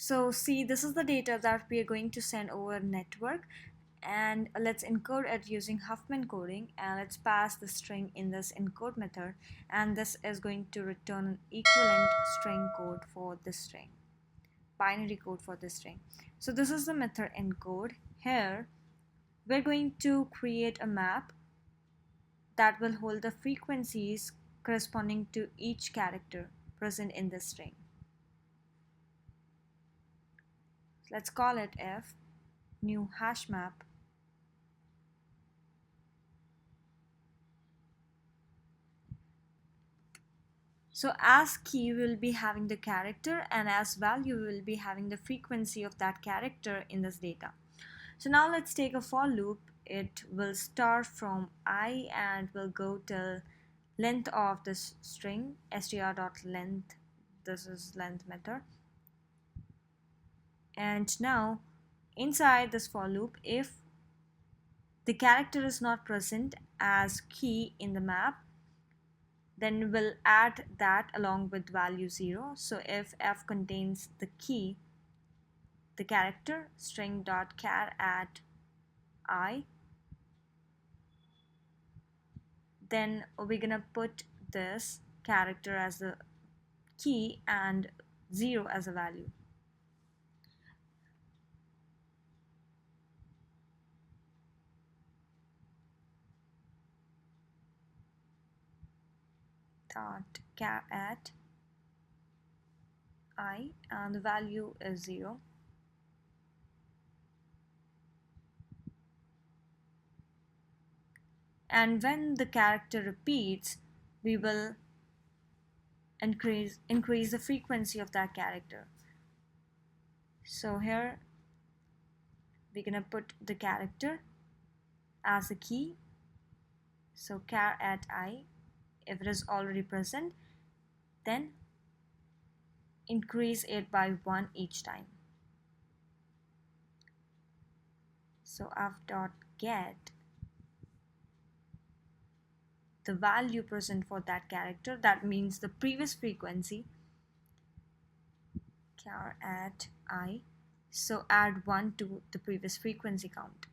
So see, this is the data that we are going to send over network, and let's encode it using Huffman coding, and let's pass the string in this encode method, and this is going to return an equivalent string code for this string, binary code for this string. So this is the method encode. Here we're going to create a map that will hold the frequencies corresponding to each character present in the string. Let's call it f new hash map. So as key we will be having the character, and as value we will be having the frequency of that character in this data. So now let's take a for loop. It will start from I and will go till length of this string, str.length. This is length method. And now inside this for loop, if the character is not present as key in the map, then we'll add that along with value 0. So if f contains the key, the character, string.char at I, then we're gonna put this character as the key and 0 as a value. Dot char at I, and the value is 0. And when the character repeats, we will increase the frequency of that character. So here we're gonna put the character as a key. So char at I, if it is already present, then increase it by 1 each time. So f.get the value present for that character, that means the previous frequency, char at I, so add 1 to the previous frequency count.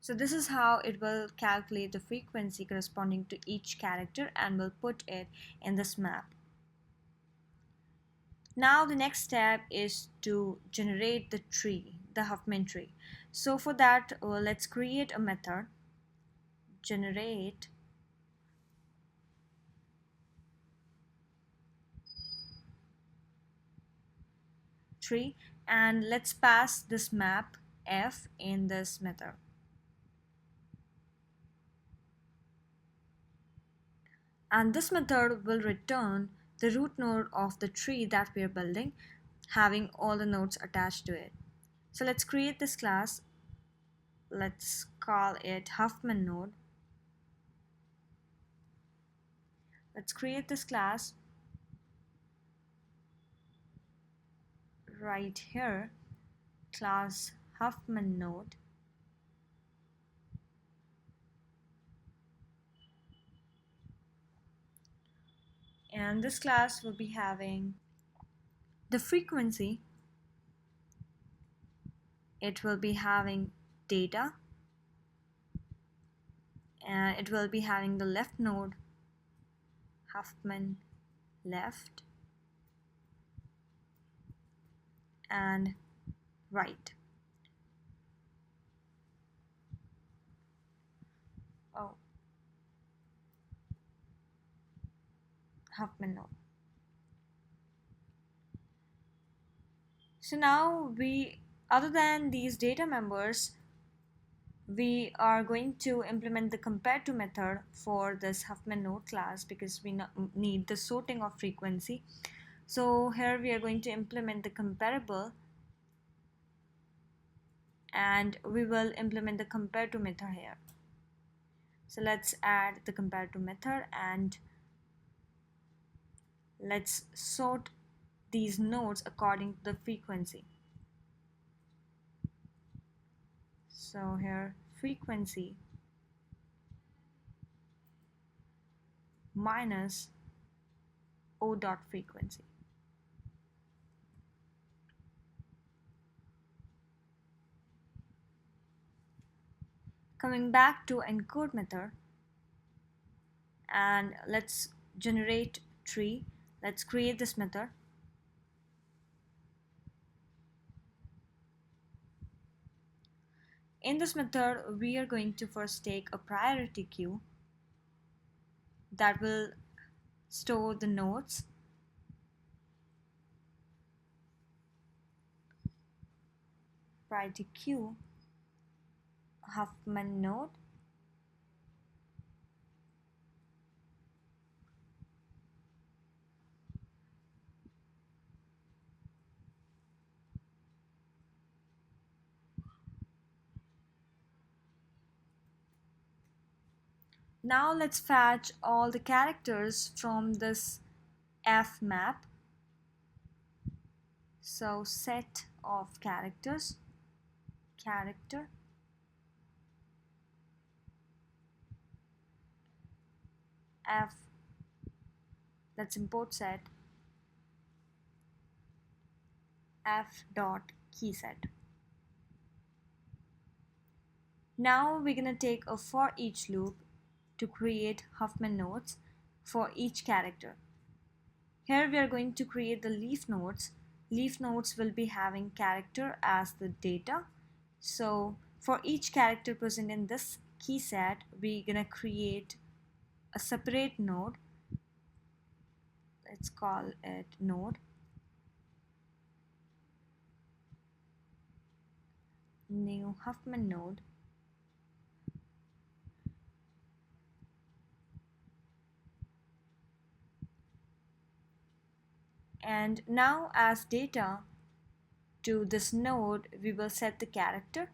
So this is how it will calculate the frequency corresponding to each character and will put it in this map. Now the next step is to generate the tree, the Huffman tree. So for that, let's create a method, generate tree, and let's pass this map f in this method. And this method will return the root node of the tree that we are building, having all the nodes attached to it. So let's create this class. Let's call it Huffman node. Let's create this class right here, class Huffman node. And this class will be having the frequency, it will be having data, and it will be having the left node, Huffman left, and right. Oh, Huffman node. So now other than these data members, we are going to implement the compare to method for this Huffman node class because we need the sorting of frequency. So here we are going to implement the comparable, and we will implement the compare to method here. So let's add the compare to method and let's sort these nodes according to the frequency. So here frequency minus O dot frequency. Coming back to encode method, and let's generate tree. Let's create this method. In this method, we are going to first take a priority queue that will store the nodes. Priority queue, Huffman node. Now let's fetch all the characters from this F map. So set of characters, character, F, let's import set F dot key set. Now we're gonna take a for each loop to create Huffman nodes for each character. Here we are going to create the leaf nodes. Leaf nodes will be having character as the data. So for each character present in this key set, we're gonna create a separate node. Let's call it node. New Huffman node. And now as data to this node, we will set the character.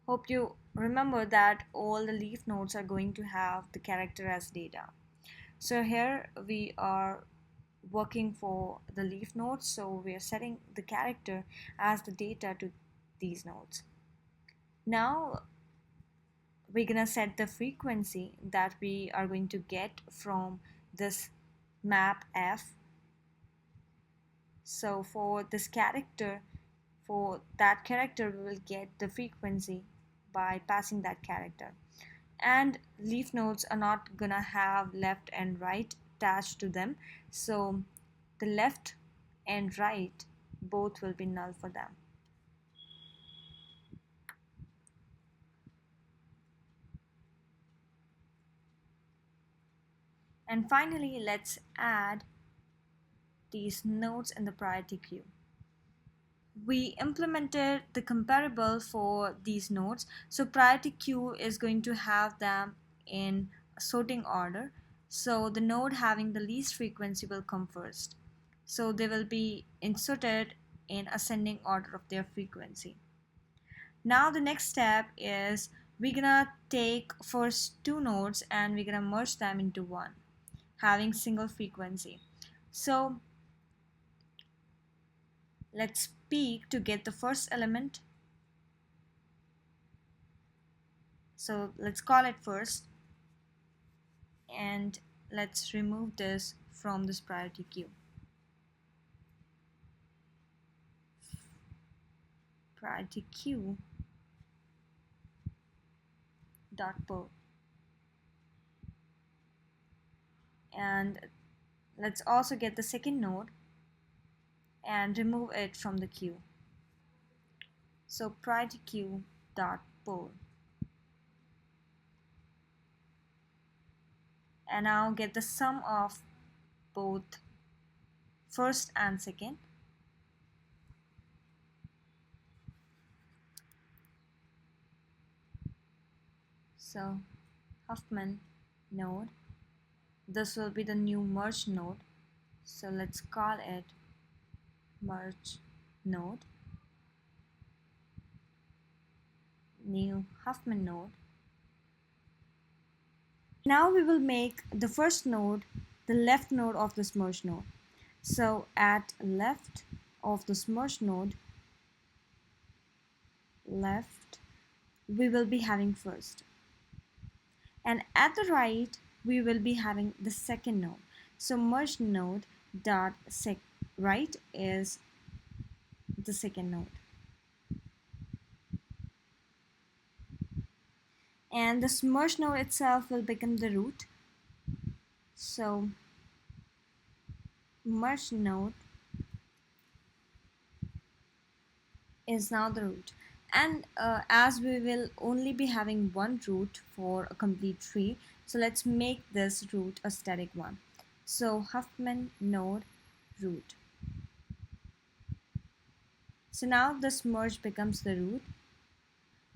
Hope you remember that all the leaf nodes are going to have the character as data. So here we are working for the leaf nodes, so we are setting the character as the data to these nodes. Now we're gonna set the frequency that we are going to get from this map F. So for this character, for that character, we will get the frequency by passing that character. And leaf nodes are not gonna have left and right attached to them, so the left and right both will be null for them. And finally, let's add these nodes in the priority queue. We implemented the comparable for these nodes, so priority queue is going to have them in sorting order. So the node having the least frequency will come first, so they will be inserted in ascending order of their frequency. Now the next step is we're gonna take first two nodes and we're gonna merge them into one having single frequency. So let's peek to get the first element. So let's call it first, and let's remove this from this priority queue. Priority queue dot pull, and let's also get the second node and remove it from the queue. So priority queue dot pull, and now get the sum of both first and second. So Huffman node, this will be the new merge node, so let's call it merge node. New Huffman node. Now we will make the first node the left node of this merge node. So at left of this merge node, left, we will be having first, and at the right we will be having the second node. So merge node dot right is the second node. and this merge node itself will become the root. So merge node is now the root, and as we will only be having one root for a complete tree, so let's make this root a static one. So Huffman node root. So now this merge becomes the root.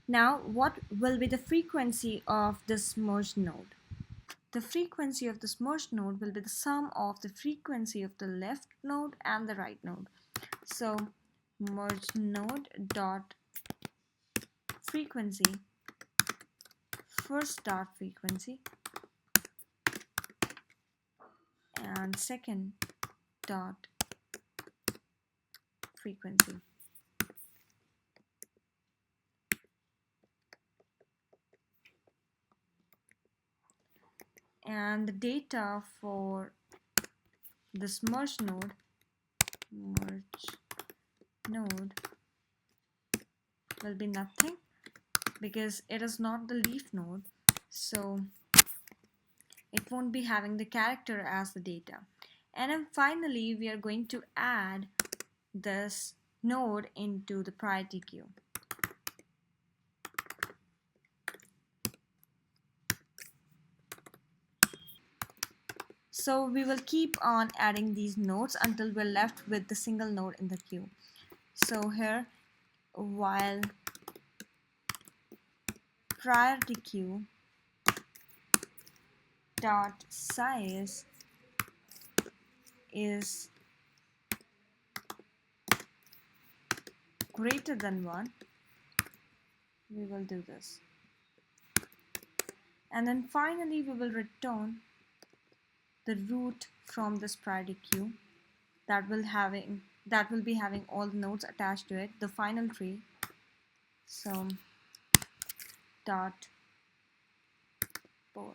Now what will be the frequency of this merged node? The frequency of this merged node will be the sum of the frequency of the left node and the right node. So merged node dot frequency, first dot frequency, and second dot frequency. And the data for this merge node will be nothing because it is not the leaf node, so it won't be having the character as the data. And then finally we are going to add this node into the priority queue. So we will keep on adding these nodes until we're left with the single node in the queue. So here, while priority queue dot size is greater than 1, we will do this. And then finally we will return the root from this priority queue that will be having all the nodes attached to it, the final tree. So dot board.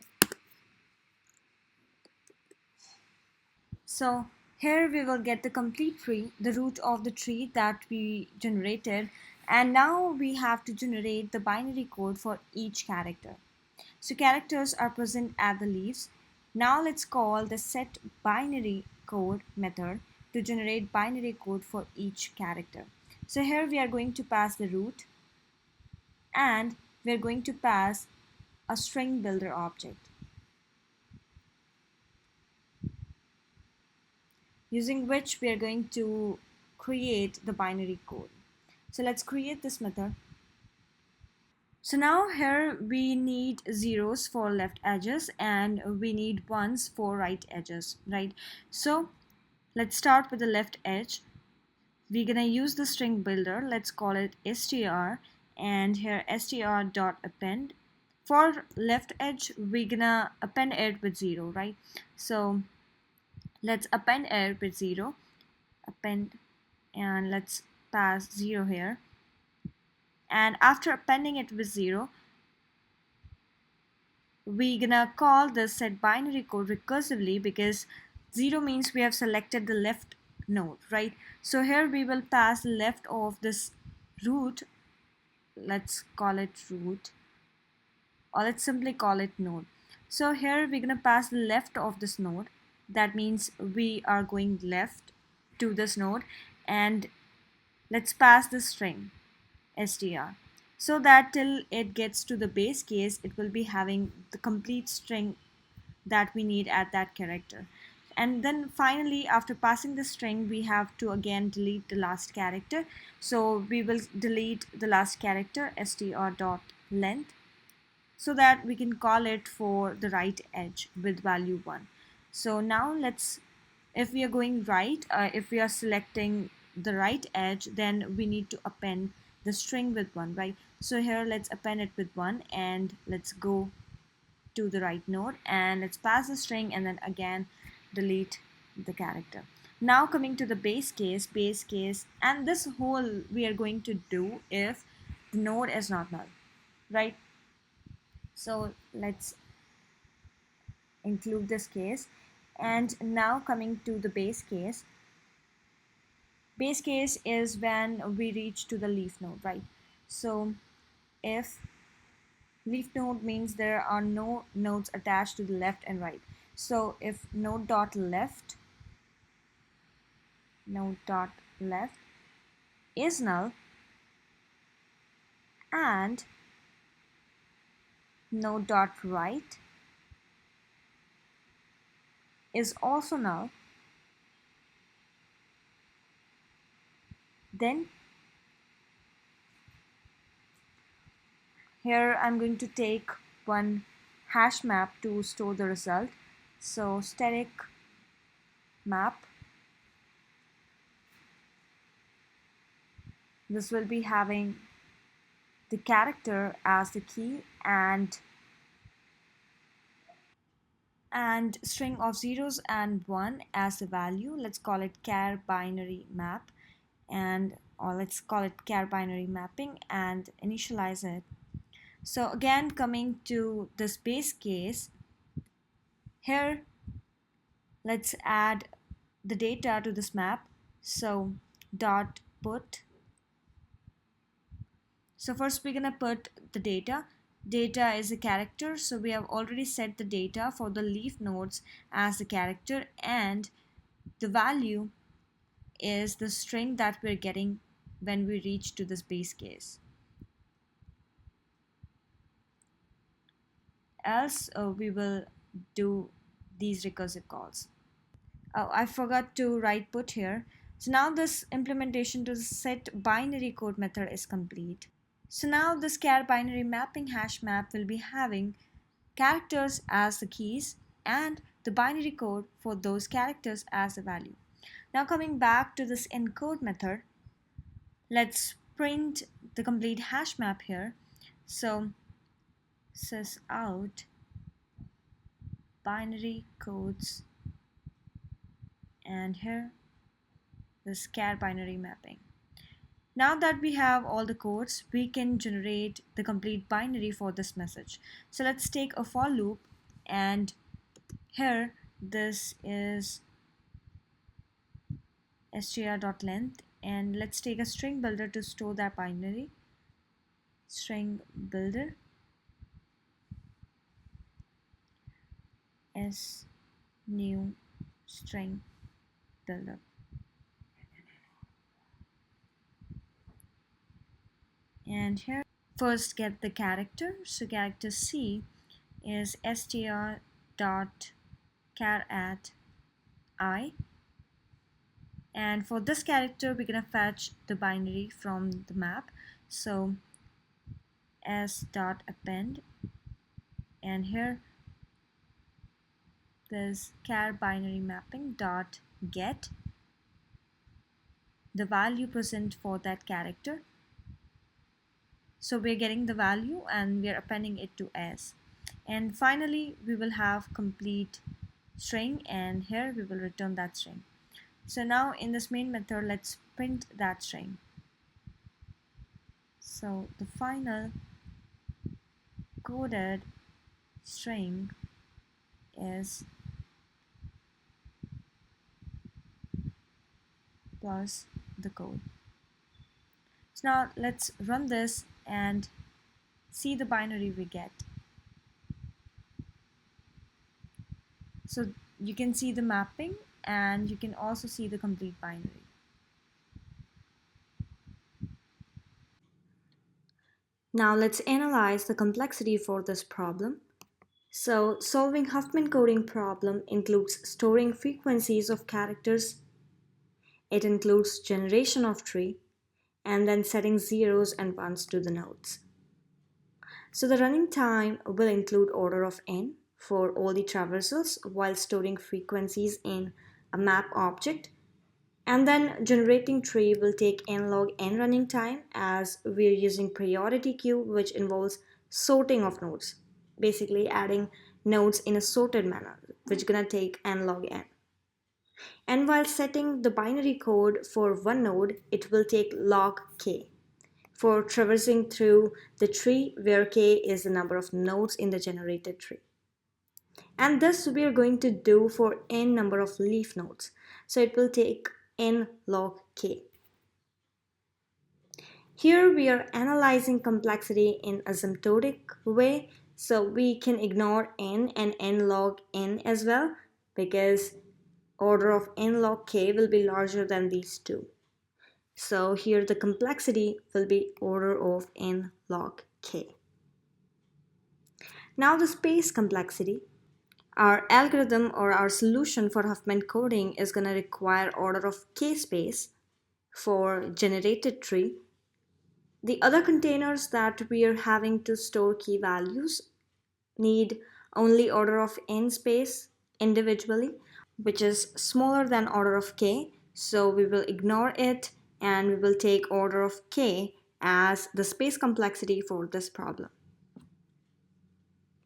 So here we will get the complete tree, the root of the tree that we generated, and now we have to generate the binary code for each character. So characters are present at the leaves. Now let's call the set binary code method to generate binary code for each character. So here we are going to pass the root, and we are going to pass a string builder object, using which we are going to create the binary code. So let's create this method. So now here we need zeros for left edges and we need ones for right edges, right? So let's start with the left edge. We're gonna use the string builder. Let's call it str, and here str.append. For left edge, we're gonna append it with 0, right? So let's append it with 0, append, and let's pass 0 here. And after appending it with 0, we're gonna call this set binary code recursively because 0 means we have selected the left node, right? So here we will pass left of this root. Let's call it root, or let's simply call it node. So here we're gonna pass the left of this node. That means we are going left to this node, and let's pass the string str, so that till it gets to the base case it will be having the complete string that we need at that character. And then finally, after passing the string, we have to again delete the last character. So we will delete the last character str.length, so that we can call it for the right edge with value 1. So now let's, if we are going right, if we are selecting the right edge, then we need to append the string with 1, right? So here let's append it with 1, and let's go to the right node and let's pass the string and then again delete the character. Now coming to the base case, and this whole we are going to do if the node is not null, right? So let's include this case. And now coming to the base case. Base case is when we reach to the leaf node, right? So if Leaf node means there are no nodes attached to the left and right. So if node.left is null and node.right is also null, then here I'm going to take one hash map to store the result. So static map, this will be having the character as the key and string of zeros and one as the value. Let's call it char binary map, or let's call it char binary mapping and initialize it. So again, coming to this base case, here let's add the data to this map. So dot put. So first we're gonna put the data. Data is a character, so we have already set the data for the leaf nodes as the character, and the value is the string that we're getting when we reach to this base case. Else we will do these recursive calls. Oh, I forgot to write put here. So now this implementation to the set binary code method is complete. So now this char binary mapping hash map will be having characters as the keys and the binary code for those characters as the value. Now coming back to this encode method, let's print the complete hash map here. So sys out binary codes, and here this char binary mapping. Now that we have all the codes, we can generate the complete binary for this message. So let's take a for loop, and here this is str.length, and let's take a string builder to store that binary. String builder s new string builder. And here first get the character. So character C is str.char@I, and for this character we're gonna fetch the binary from the map. So s.append, and here this char binary mapping dot get the value present for that character. So we're getting the value and we're appending it to s, and finally we will have complete string, and here we will return that string. So now in this main method, let's print that string. So the final coded string is plus the code. So now let's run this and see the binary we get. So you can see the mapping and you can also see the complete binary. Now let's analyze the complexity for this problem. So solving Huffman coding problem includes storing frequencies of characters. It includes generation of tree and then setting zeros and ones to the nodes. So the running time will include order of n for all the traversals while storing frequencies in a map object. And then generating tree will take n log n running time, as we're using priority queue, which involves sorting of nodes, basically adding nodes in a sorted manner, which is gonna take n log n. And while setting the binary code for one node, it will take log k for traversing through the tree, where k is the number of nodes in the generated tree. And this we are going to do for n number of leaf nodes. So it will take n log k. Here we are analyzing complexity in asymptotic way, so we can ignore n and n log n as well because order of n log k will be larger than these two. So here the complexity will be order of n log k. Now the space complexity. Our algorithm or our solution for Huffman coding is going to require order of k space for generated tree. The other containers that we are having to store key values need only order of n space individually, which is smaller than order of k. So we will ignore it and we will take order of k as the space complexity for this problem.